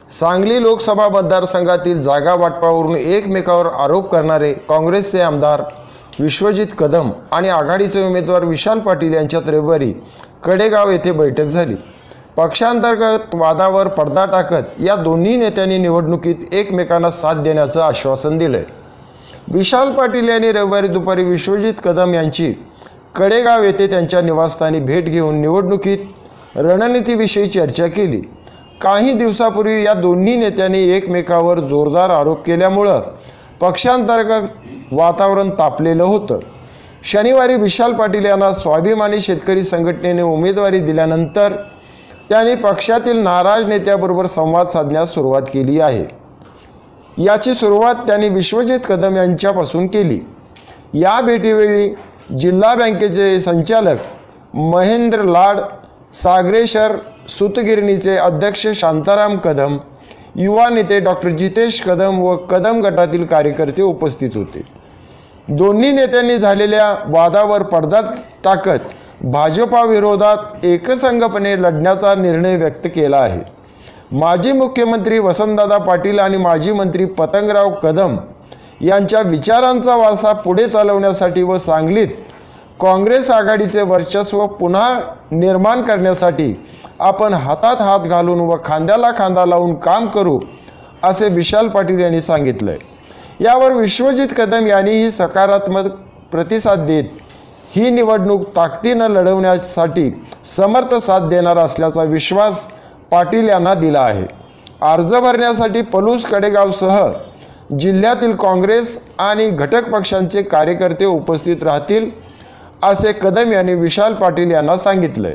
सांगली लोकसभा मतदारसंघातील जागा वाटपावरून एकमेकावर आरोप करणारे काँग्रेसचे आमदार विश्वजित कदम आणि आघाडीचे उमेदवार विशाल पाटील यांच्यात रविवारी कडेगाव येथे बैठक झाली। पक्षांतर्गत वादावर पडदा टाकत या दोन्ही नेत्यांनी निवडणुकीत एकमेकांना साथ देण्याचं आश्वासन दिलंय। विशाल पाटील यांनी रविवारी दुपारी विश्वजित कदम यांची कडेगाव येथे त्यांच्या निवासस्थानी भेट घेऊन निवडणुकीत रणनीतीविषयी चर्चा केली। काही दिवसापूर्वी या दोन्ही नेत्यांनी एकमेकावर जोरदार आरोप केल्यामुळे पक्षांतर्गत वातावरण तापलेलं होतं। शनिवारी विशाल पाटील यांना स्वाभिमानी शेतकरी संघटनेने उमेदवारी दिल्यानंतर त्यांनी पक्षातील नाराज नेत्याबरोबर संवाद साधण्यास सुरुवात केली आहे। याची सुरुवात त्यांनी विश्वजित कदम यांच्यापासून केली। या भेटीवेळी जिल्हा बँकेचे संचालक महेंद्र लाड, सागरेश्वर सूतगिरणीचे अध्यक्ष शांताराम कदम, युवा नेते डॉक्टर जितेश कदम व कदम गटातील कार्यकर्ते उपस्थित होते। दोन्ही नेत्यांनी झालेल्या वादावर पडदा टाकत भाजपाविरोधात एकसंघपणे लढण्याचा निर्णय व्यक्त केला आहे। माजी मुख्यमंत्री वसंतदादा पाटील आणि माजी मंत्री पतंगराव कदम यांच्या विचारांचा वारसा पुढे चालवण्यासाठी व सांगलीत काँग्रेस आघाडीचे वर्चस्व पुन्हा निर्माण करण्यासाठी आपण हातात हात घालून व खांद्याला खांदा लावून काम करू, असे विशाल पाटील यांनी सांगितले। यावर विश्वजित कदम यांनीही सकारात्मक प्रतिसाद देत ही निवडणूक ताकदीने लढवण्यासाठी समर्थ साथ देणार असल्याचा विश्वास पाटील यांना दिला आहे। अर्ज भरण्यासाठी पलूस, कडेगावसह जिल्ह्यातील काँग्रेस आणि घटक पक्षांचे कार्यकर्ते उपस्थित राहतील, असे कदम यांनी विशाल पाटील यांना सांगितले।